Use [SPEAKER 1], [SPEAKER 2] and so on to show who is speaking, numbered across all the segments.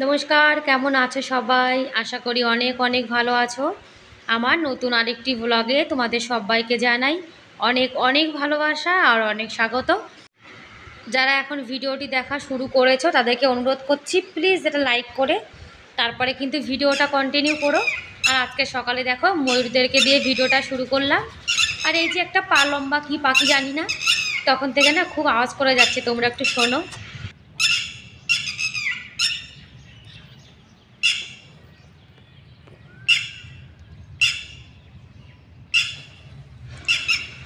[SPEAKER 1] নমস্কার, কেমন আছো সবাই? আশা করি অনেক অনেক ভালো আছো। আমার নতুন আরেকটি ভ্লগে তোমাদের সবাইকে জানাই অনেক অনেক ভালোবাসা আর অনেক স্বাগত। যারা এখন ভিডিওটি দেখা শুরু করেছো তাদেরকে অনুরোধ করছি, প্লিজ এটা লাইক করে তারপরে কিন্তু ভিডিওটা কন্টিনিউ করো। আর আজকে সকালে দেখো ময়ূরদেরকে দিয়ে ভিডিওটা শুরু করলাম। আর এই যে একটা পা লম্বা কী পাখি জানি না, তখন থেকে না খুব আওয়াজ করে যাচ্ছে, তোমরা একটু শোনো।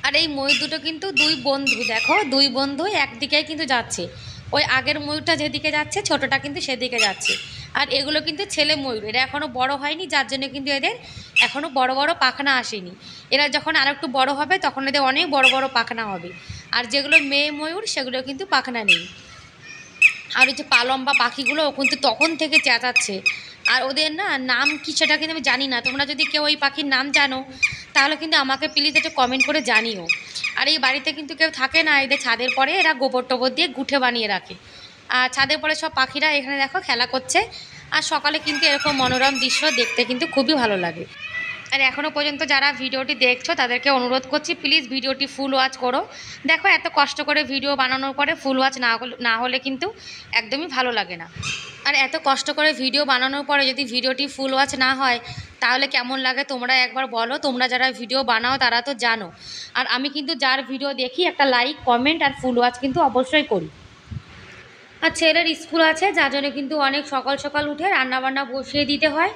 [SPEAKER 1] আর এই ময়ূর দুটো কিন্তু দুই বন্ধু, দেখো দুই বন্ধু একদিকে কিন্তু যাচ্ছে। ওই আগের ময়ূরটা যেদিকে যাচ্ছে ছোটটা কিন্তু সেদিকে যাচ্ছে। আর এগুলো কিন্তু ছেলে ময়ূর, এরা এখনও বড় হয়নি, যার জন্য কিন্তু এদের এখনও বড় বড় পাখনা আসেনি। এরা যখন আর একটু বড় হবে তখন এদের অনেক বড় বড় পাখনা হবে। আর যেগুলো মেয়ে ময়ূর সেগুলো কিন্তু পাখনা নেই। আর ওই যে পা লম্বা পাখিগুলো ও কিন্তু তখন থেকে চেঁচাচ্ছে। আর ওদের না নাম কি সেটা কিন্তু আমি জানি না, তোমরা যদি কেউ ওই পাখির নাম জানো তাহলে কিন্তু আমাকে প্লিজ একটু কমেন্ট করে জানিও। আর এই বাড়িতে কিন্তু কেউ থাকে না, এদের ছাদের পরে এরা গোবর টোবর দিয়ে গুঠে বানিয়ে রাখে। আর ছাদের পরে সব পাখিরা এখানে দেখো খেলা করছে। আর সকালে কিন্তু এরকম মনোরম দৃশ্য দেখতে কিন্তু খুবই ভালো লাগে। আর এখনও পর্যন্ত যারা ভিডিওটি দেখছো তাদেরকে অনুরোধ করছি, প্লিজ ভিডিওটি ফুল ওয়াচ করো। দেখো এত কষ্ট করে ভিডিও বানানোর পরে ফুল ওয়াচ না হলে কিন্তু একদমই ভালো লাগে না। আর এত কষ্ট করে ভিডিও বানানোর পরে যদি ভিডিওটি ফুল ওয়াচ না হয় তাহলে কেমন লাগে তোমরা একবার বলো। তোমরা যারা ভিডিও বানাও তারা তো জানো। আর আমি কিন্তু যার ভিডিও দেখি একটা লাইক কমেন্ট আর ফুল ওয়াচ কিন্তু অবশ্যই করি। আর ছেলের স্কুল আছে যার জন্য কিন্তু অনেক সকাল সকাল উঠে রান্নাবান্না বসিয়ে দিতে হয়।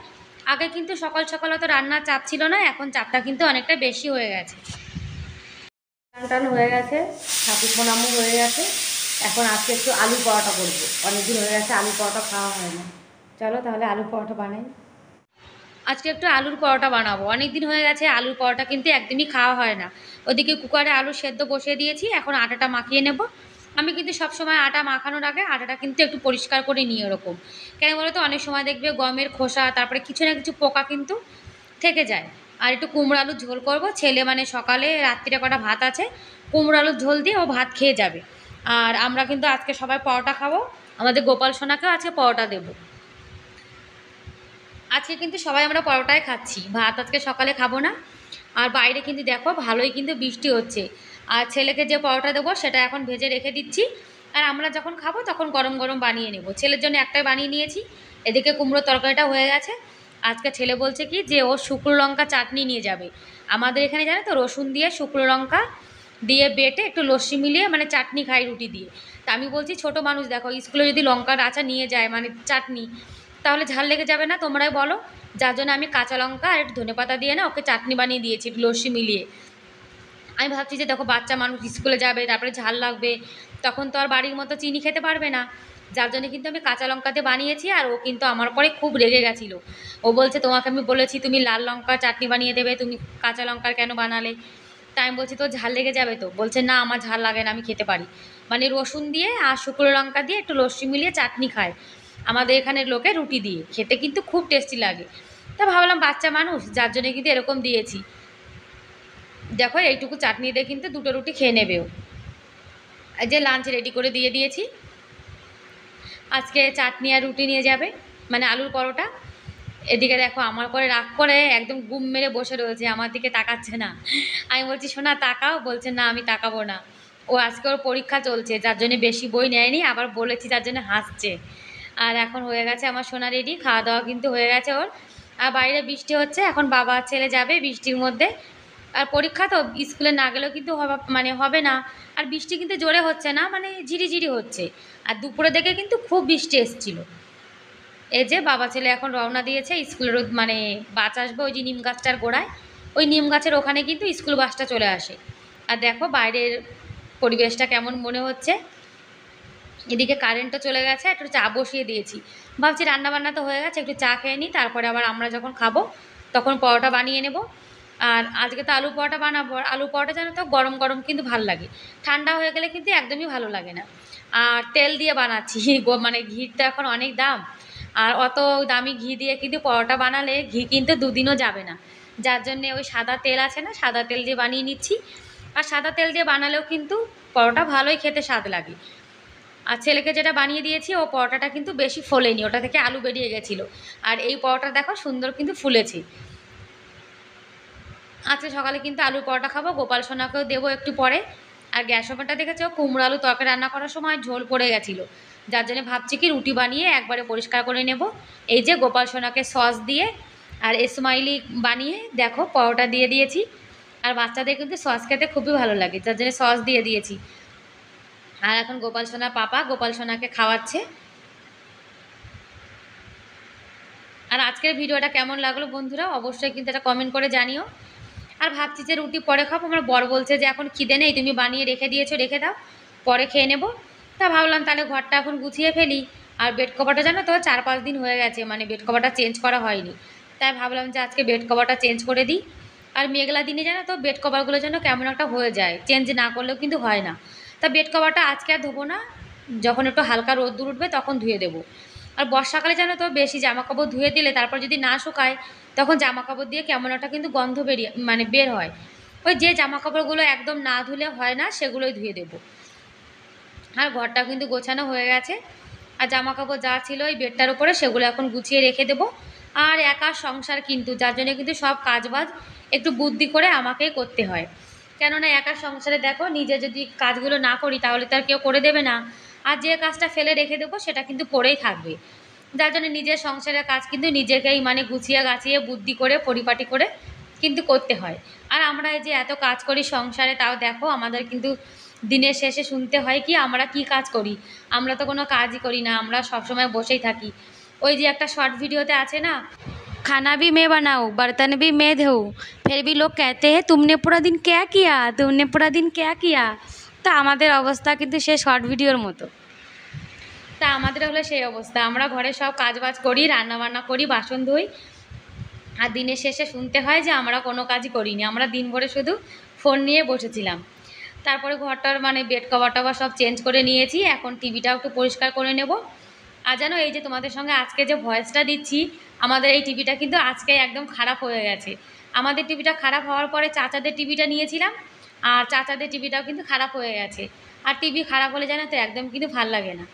[SPEAKER 1] আগে কিন্তু সকাল সকাল অত রান্নার চাপ ছিল না, এখন চাপটা কিন্তু অনেকটা বেশি হয়ে গেছে। টান টান হয়ে গেছে, ঠাকুর প্রণামও হয়ে গেছে। এখন আজকে একটু আলু পরোটা করবো, অনেকদিন হয়ে গেছে আলু পরোটা খাওয়া হয় না। চলো তাহলে আলু পরোটা বানাই। আজকে একটু আলুর পরোটা বানাবো, অনেক দিন হয়ে গেছে আলুর পরোটা কিন্তু একদমই খাওয়া হয় না। ওদিকে কুকারে আলু সেদ্ধ বসিয়ে দিয়েছি, এখন আটাটা মাখিয়ে নেব। আমি কিন্তু সবসময় আটা মাখানোর আগে আটাটা কিন্তু একটু পরিষ্কার করে নিই এরকম। কেন বলো তো, অনেক সময় দেখবে গমের খোসা তারপরে কিছু না কিছু পোকা কিন্তু থেকে যায়। আর একটু কুমড়ো আলুর ঝোল করব, ছেলে মানে সকালে রাত্রিরে কটা ভাত আছে, কুমড়ো আলুর ঝোল দিয়ে ও ভাত খেয়ে যাবে। আর আমরা কিন্তু আজকে সবাই পরোটা খাবো, আমাদের গোপাল সোনাকেও আজকে পরোটা দেবো। আজকে কিন্তু সবাই আমরা পরোটাই খাচ্ছি, ভাত আজকে সকালে খাবো না। আর বাইরে কিন্তু দেখো ভালোই কিন্তু বৃষ্টি হচ্ছে। আর ছেলেকে যে পরোটা দেবো সেটা এখন ভেজে রেখে দিচ্ছি। আর আমরা যখন খাবো তখন গরম গরম বানিয়ে নেব। ছেলের জন্য একটাই বানিয়ে নিয়েছি। এদিকে কুমড়োর তরকারিটা হয়ে গেছে। আজকে ছেলে বলছে কি যে ও শুকনো লঙ্কা চাটনি নিয়ে যাবে। আমাদের এখানে জানো তো রসুন দিয়ে শুকনো লঙ্কা দিয়ে বেটে একটু লস্যি মিলিয়ে মানে চাটনি খাই রুটি দিয়ে। তা আমি বলছি ছোটো মানুষ, দেখো স্কুলে যদি লঙ্কার আচা নিয়ে যায় মানে চাটনি, তাহলে ঝাল লেগে যাবে না, তোমরাই বলো। যার জন্য আমি কাঁচা লঙ্কা আর একটু ধনেপাতা দিয়ে না ওকে চাটনি বানিয়ে দিয়েছি একটু লস্যি মিলিয়ে। আমি ভাবছি যে দেখো বাচ্চা মানুষ স্কুলে যাবে, তারপরে ঝাল লাগবে, তখন তো আর বাড়ির মতো চিনি খেতে পারবে না। যার জন্য কিন্তু আমি কাঁচা লঙ্কাতে বানিয়েছি। আর ও কিন্তু আমার পরে খুব রেগে গেছিলো। ও বলছে তোমাকে আমি বলেছি তুমি লাল লঙ্কার চাটনি বানিয়ে দেবে, তুমি কাঁচা লঙ্কার কেন বানালে? তাই আমি বলছি তো ঝাল লেগে যাবে তো, বলছে না আমার ঝাল লাগে না, আমি খেতে পারি। মানে রসুন দিয়ে আর শুকনো লঙ্কা দিয়ে একটু লস্যি মিলিয়ে চাটনি খায় আমাদের এখানের লোকে রুটি দিয়ে, খেতে কিন্তু খুব টেস্টি লাগে। তা ভাবলাম বাচ্চা মানুষ, যার জন্য কিন্তু এরকম দিয়েছি। দেখো এইটুকু চাটনি দিয়ে কিন্তু দুটো রুটি খেয়ে নেবেও। এই যে লাঞ্চ রেডি করে দিয়ে দিয়েছি, আজকে চাটনি আর রুটি নিয়ে যাবে, মানে আলুর পরোটা। এদিকে দেখো আমার পরে রাগ করে একদম গুম মেরে বসে রয়েছে, আমার দিকে তাকাচ্ছে না। আমি বলছি শোনা তাকাও, বলছে না আমি তাকাবো না। ও আজকে ওর পরীক্ষা চলছে যার জন্য বেশি বই নেয়নি, আবার বলেছি তার জন্য হাসছে। আর এখন হয়ে গেছে আমার সোনা রেডি, খাওয়া দাওয়া কিন্তু হয়ে গেছে ওর। আর বাইরে বৃষ্টি হচ্ছে, এখন বাবা ছেলে যাবে বৃষ্টির মধ্যে। আর পরীক্ষা তো স্কুলে না গেলেও কিন্তু মানে হবে না। আর বৃষ্টি কিন্তু জোরে হচ্ছে না, মানে ঝিরিঝিরি হচ্ছে। আর দুপুরে দেখে কিন্তু খুব বৃষ্টি এসেছিলো। এই যে বাবা ছেলে এখন রওনা দিয়েছে স্কুলের, মানে বাস আসবে ওই যে নিম গাছটার গোড়ায়, ওই নিম গাছের ওখানে কিন্তু স্কুল বাসটা চলে আসে। আর দেখো বাইরের পরিবেশটা কেমন মনে হচ্ছে। এদিকে কারেন্টও চলে গেছে, একটু চা বসিয়ে দিয়েছি। ভাবছি রান্নাবান্না তো হয়ে গেছে, একটু চা খেয়ে নিই, তারপরে আবার আমরা যখন খাবো তখন পরোটা বানিয়ে নেব। আর আজকে তো আলু পরোটা বানাবো, আর আলু পরোটা জানো তো গরম গরম কিন্তু ভাল লাগে, ঠান্ডা হয়ে গেলে কিন্তু একদমই ভালো লাগে না। আর তেল দিয়ে বানাচ্ছি মানে ঘির তো এখন অনেক দাম। আর অত দামি ঘি দিয়ে কিন্তু পরোটা বানালে ঘি কিন্তু দুদিনও যাবে না। যার জন্যে ওই সাদা তেল আছে না, সাদা তেল দিয়ে বানিয়ে নিচ্ছি। আর সাদা তেল দিয়ে বানালেও কিন্তু পরোটা ভালোই খেতে স্বাদ লাগে। আর ছেলেকে যেটা বানিয়ে দিয়েছি ও পরোটাটা কিন্তু বেশি ফোলেনি, ওটা থেকে আলু বেরিয়ে গেছিলো। আর এই পরোটা দেখো সুন্দর কিন্তু ফুলেছে। আজকে সকালে কিন্তু আলুর পরোটা খাবো, গোপাল সোনাকেও দেবো একটু পরে। আর গ্যাস ওভেনটা দেখেছো কুমড়ো আলু তরকারি রান্না করার সময় ঝোল পড়ে গেছিলো, যার জন্য ভাবছি কি রুটি বানিয়ে একবারে পরিষ্কার করে নেব। এই যে গোপাল সোনাকে সস দিয়ে আর স্মাইলি বানিয়ে দেখো পরোটা দিয়ে দিয়েছি। আর বাচ্চাদের কিন্তু সস খেতে খুবই ভালো লাগে, যার জন্য সস দিয়ে দিয়েছি। আর এখন গোপাল সোনার পাপা গোপাল সোনাকে খাওয়াচ্ছে। আর আজকের ভিডিওটা কেমন লাগলো বন্ধুরা অবশ্যই কিন্তু এটা কমেন্ট করে জানিও। আর ভাবছি যে রুটি পরে খাবো, আমার বর বলছে যে এখন খিদে নেই, তুমি বানিয়ে রেখে দিয়েছো, রেখে দাও, পরে খেয়ে নেবো। তা ভাবলাম তাহলে ঘরটা এখন গুছিয়ে ফেলি। আর বেড কভারটা জানো তো 4-5 দিন হয়ে গেছে, মানে বেড কভারটা চেঞ্জ করা হয়নি। তাই ভাবলাম যে আজকে বেড কভারটা চেঞ্জ করে দিই। আর মেঘলা দিনে জানো তো বেড কভারগুলো যেন কেমন একটা হয়ে যায়, চেঞ্জ না করলেও কিন্তু হয় না। তা বেড কভারটা আজকে আর ধোবো না, যখন একটু হালকা রোদ্দুর উঠবে তখন ধুয়ে দেবো। আর বর্ষাকালে জানো তো বেশি জামাকাপড় ধুয়ে দিলে তারপর যদি না শুকায় তখন জামাকাপড় দিয়ে কেমন একটা কিন্তু গন্ধ বেরিয়ে মানে বের হয়। ওই যে জামাকাপড়গুলো একদম না ধুলে হয় না সেগুলোই ধুয়ে দেবো। আর ঘরটা কিন্তু গোছানো হয়ে গেছে। আর জামাকাপড় যা ছিল ওই বেডটার উপরে সেগুলো এখন গুছিয়ে রেখে দেবো। আর একা সংসার কিন্তু, যার জন্য কিন্তু সব কাজবাজ একটু বুদ্ধি করে আমাকেই করতে হয়। কেননা একা সংসারে দেখো নিজে যদি কাজগুলো না করি তাহলে তো আর কেউ করে দেবে না। আর যে কাজটা ফেলে রেখে দেবো সেটা কিন্তু পড়েই থাকবে, যার জন্য নিজের সংসারের কাজ কিন্তু নিজেকেই মানে গুছিয়ে গাছিয়ে বুদ্ধি করে পরিপাটি করে কিন্তু করতে হয়। আর আমরা এই যে এত কাজ করি সংসারে, তাও দেখো আমাদের কিন্তু দিনের শেষে শুনতে হয় কি আমরা কি কাজ করি। আমরা তো কোনো কাজই করি না, আমরা সবসময় বসেই থাকি। ওই যে একটা শর্ট ভিডিওতে আছে না, खाना भी मैं बनाऊँ बर्तन भी मैं धोऊँ फिर भी लोग कहते हैं तुमने पूरा दिन क्या किया, तुमने पूरा दिन क्या किया। তা আমাদের অবস্থা কিন্তু সে শর্ট ভিডিওর মতো। তা আমাদের হলো সেই অবস্থা, আমরা ঘরে সব কাজবাজ করি, রান্নাবান্না করি, বাসন ধুই, আর দিনের শেষে শুনতে হয় যে আমরা কোনো কাজই করিনি, আমরা দিন ভরে শুধু ফোন নিয়ে বসেছিলাম। তারপরে ঘরটার মানে বেড কভার টভার সব চেঞ্জ করে নিয়েছি, এখন টিভিটাও একটু পরিষ্কার করে নেব। আর জানো এই যে তোমাদের সঙ্গে আজকে যে ভয়েসটা দিচ্ছি, আমাদের এই টিভিটা কিন্তু আজকে একদম খারাপ হয়ে গেছে। আমাদের টিভিটা খারাপ হওয়ার পরে চাচাদের টিভিটা নিয়েছিলাম, আর চাচাদের টিভিটাও কিন্তু খারাপ হয়ে গেছে। আর টিভি খারাপ হলে জানো তো একদম কিন্তু ভাল লাগে না।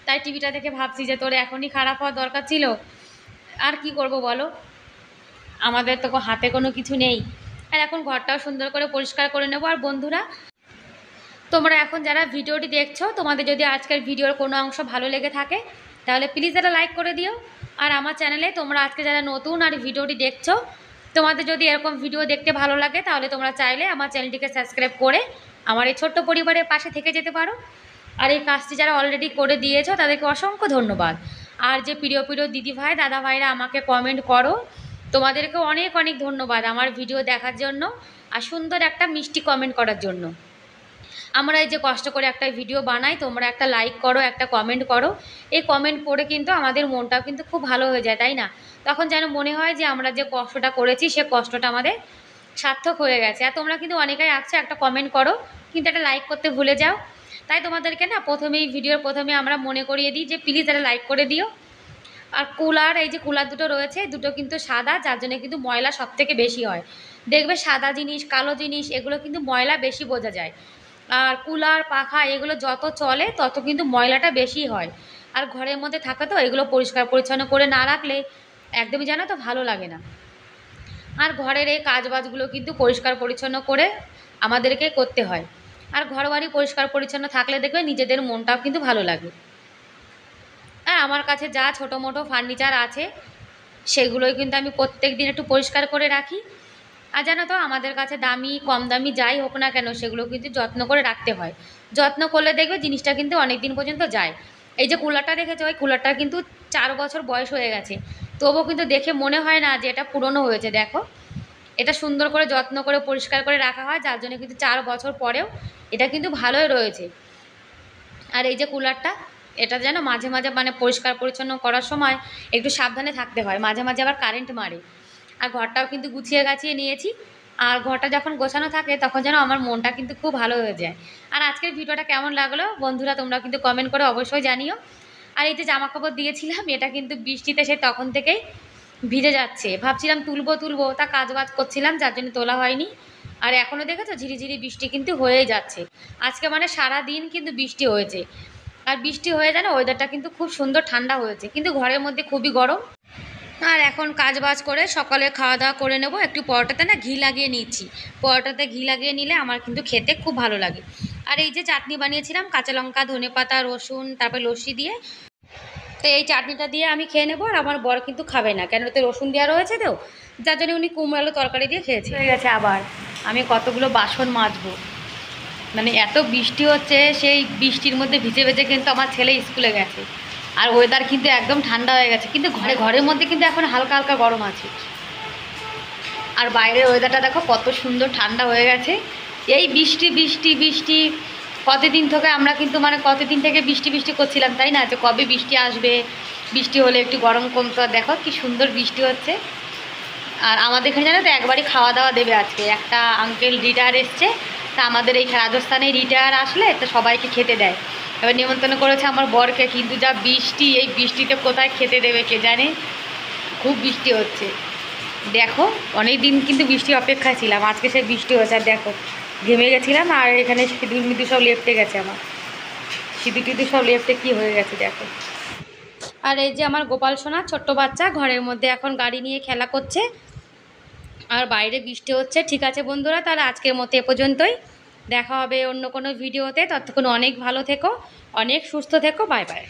[SPEAKER 1] তাই টিভিটা দেখে ভাবছি যে তোর এখনই খারাপ হওয়ার দরকার ছিল। আর কি করব বলো, আমাদের তো হাতে কোনো কিছু নেই। আর এখন ঘরটাও সুন্দর করে পরিষ্কার করে নেব। আর বন্ধুরা তোমরা এখন যারা ভিডিওটি দেখছো, তোমাদের যদি আজকের ভিডিওর কোনো অংশ ভালো লেগে থাকে তাহলে প্লিজ একটা লাইক করে দিও। আর আমার চ্যানেলে তোমরা আজকে যারা নতুন আর ভিডিওটি দেখছো, তোমাদের যদি এরকম ভিডিও দেখতে ভালো লাগে তাহলে তোমরা চাইলে আমার চ্যানেলটিকে সাবস্ক্রাইব করে আমার এই ছোট্ট পরিবারের পাশে থেকে যেতে পারো। আর এই কাজটি যারা অলরেডি করে দিয়েছো তাদেরকে অসংখ্য ধন্যবাদ। আর যে প্রিয় প্রিয় দিদি ভাই দাদা ভাইরা আমাকে কমেন্ট করো, তোমাদেরকে অনেক অনেক ধন্যবাদ আমার ভিডিও দেখার জন্য আর সুন্দর একটা মিষ্টি কমেন্ট করার জন্য। আমরা এই যে কষ্ট করে একটা ভিডিও বানাই, তোমরা একটা লাইক করো, একটা কমেন্ট করো, এই কমেন্ট পড়ে কিন্তু আমাদের মনটাও কিন্তু খুব ভালো হয়ে যায়, তাই না? তখন যেন মনে হয় যে আমরা যে কষ্টটা করেছি সে কষ্টটা আমাদের সার্থক হয়ে গেছে। আর তোমরা কিন্তু অনেকেই আসছে একটা কমেন্ট করো কিন্তু একটা লাইক করতে ভুলে যাও। তাই তোমাদেরকে না প্রথমেই ভিডিওর প্রথমে আমরা মনে করিয়ে দিই যে প্লিজ একটা লাইক করে দিও। আর কুলার, এই যে কুলার দুটো রয়েছে দুটো কিন্তু সাদা, যার জন্য কিন্তু ময়লা সব থেকে বেশি হয়। দেখবে সাদা জিনিস কালো জিনিস এগুলো কিন্তু ময়লা বেশি বোঝা যায়। আর কুলার পাখা এগুলো যত চলে তত কিন্তু ময়লাটা বেশি হয়। আর ঘরের মধ্যে থাকে তো এগুলো পরিষ্কার পরিচ্ছন্ন করে না রাখলে একদমই জানো তো ভালো লাগে না। আর ঘরের এই কাজবাজগুলো কিন্তু পরিষ্কার পরিচ্ছন্ন করে আমাদেরকে করতে হয়। আর ঘর বাড়ি পরিষ্কার পরিচ্ছন্ন থাকলে দেখবে নিজেদের মনটাও কিন্তু ভালো লাগে। আর আমার কাছে যা ছোটো মোটো ফার্নিচার আছে সেগুলোই কিন্তু আমি প্রত্যেক দিন একটু পরিষ্কার করে রাখি। আর জানো তো আমাদের কাছে দামি কম দামি যাই হোক না কেন সেগুলো কিন্তু যত্ন করে রাখতে হয়। যত্ন করলে দেখবে জিনিসটা কিন্তু অনেক দিন পর্যন্ত যায়। এই যে কুলারটা দেখেছো, ওই কুলারটার কিন্তু 4 বছর বয়স হয়ে গেছে, তবুও কিন্তু দেখে মনে হয় না যে এটা পুরনো হয়েছে। দেখো এটা সুন্দর করে যত্ন করে পরিষ্কার করে রাখা হয়, যার জন্য কিন্তু 4 বছর পরেও এটা কিন্তু ভালোই রয়েছে। আর এই যে কুলারটা, এটা যেন মাঝে মাঝে মানে পরিষ্কার পরিচ্ছন্ন করার সময় একটু সাবধানে থাকতে হয়, মাঝে মাঝে আবার কারেন্ট মারে। আর ঘরটাও কিন্তু গুছিয়ে গাছিয়ে নিয়েছি। আর ঘরটা যখন গোছানো থাকে তখন যেন আমার মনটা কিন্তু খুব ভালো হয়ে যায়। আর আজকের ভিডিওটা কেমন লাগলো বন্ধুরা তোমরা কিন্তু কমেন্ট করে অবশ্যই জানিও। আর এই যে জামা কাপড় দিয়েছিলাম এটা কিন্তু বৃষ্টিতে সে তখন থেকেই ভিজে যাচ্ছে, ভাবছিলাম তুলবো তুলবো, তা কাজ বাজ করছিলাম যার জন্য তোলা হয়নি। আর এখনও দেখেছো ঝিরিঝিরি বৃষ্টি কিন্তু হয়েই যাচ্ছে, আজকে মানে সারা দিন কিন্তু বৃষ্টি হয়েছে। আর বৃষ্টি হয়ে যায় না, ওয়েদারটা কিন্তু খুব সুন্দর ঠান্ডা হয়েছে, কিন্তু ঘরের মধ্যে খুবই গরম। আর এখন কাজ বাজ করে সকালে খাওয়া দাওয়া করে নেব। একটু পরোটাতে না ঘি লাগিয়ে নিচ্ছি, পরোটাতে ঘি লাগিয়ে নিলে আমার কিন্তু খেতে খুব ভালো লাগে। আর এই যে চাটনি বানিয়েছিলাম কাঁচা লঙ্কা ধনেপাতা রসুন তারপরে লস্যি দিয়ে, তো এই চাটনিটা দিয়ে আমি খেয়ে নেবো। আর আমার বর কিন্তু খাবে না, কেন তো রসুন দেওয়া রয়েছে, তো যার জন্য উনি কুমড়ো আলু তরকারি দিয়ে খেয়েছে। হয়ে গেছে আবার আমি কতগুলো বাসন মাজবো, মানে এত বৃষ্টি হচ্ছে, সেই বৃষ্টির মধ্যে ভিজে ভিজে কিন্তু আমার ছেলে স্কুলে গেছে। আর ওয়েদার কিন্তু একদম ঠান্ডা হয়ে গেছে, কিন্তু ঘরের মধ্যে কিন্তু এখন হালকা হালকা গরম আছে। আর বাইরের ওয়েদারটা দেখো কত সুন্দর ঠান্ডা হয়ে গেছে। এই বৃষ্টি বৃষ্টি বৃষ্টি কতদিন থেকে আমরা কিন্তু মানে কতদিন থেকে বৃষ্টি বৃষ্টি করছিলাম, তাই না, যে কবে বৃষ্টি আসবে, বৃষ্টি হলে একটু গরম কমতো। আর দেখো কি সুন্দর বৃষ্টি হচ্ছে। আর আমাদের এখানে জানো তো একবারই খাওয়া দাওয়া দেবে আজকে, একটা আঙ্কেল রিটায়ার এসছে, তা আমাদের এই রাজস্থানে রিটায়ার আসলে তো সবাইকে খেতে দেয়। এবার নিমন্ত্রণ করেছে আমার বরকে, কিন্তু যা বৃষ্টি, এই বৃষ্টিতে কোথায় খেতে দেবে কে জানে, খুব বৃষ্টি হচ্ছে। দেখো অনেক দিন কিন্তু বৃষ্টি অপেক্ষায় ছিলাম, আজকে সেই বৃষ্টি হয়েছে। আর দেখো ঘেমে গেছিলাম, আর এখানে সিঁদুর মিদুর সব লেপটে গেছে, আমার সিঁদুর টিদুর সব লেপটে কী হয়ে গেছে দেখো। আর এই যে আমার গোপাল সোনা ছোট্ট বাচ্চা ঘরের মধ্যে এখন গাড়ি নিয়ে খেলা করছে, আর বাইরে বৃষ্টি হচ্ছে। ঠিক আছে বন্ধুরা, তাহলে আজকের মতো এ পর্যন্তই, দেখা হবে অন্য কোনো ভিডিওতে। ততক্ষণ অনেক ভালো থেকো, অনেক সুস্থ থেকো, বাই বাই।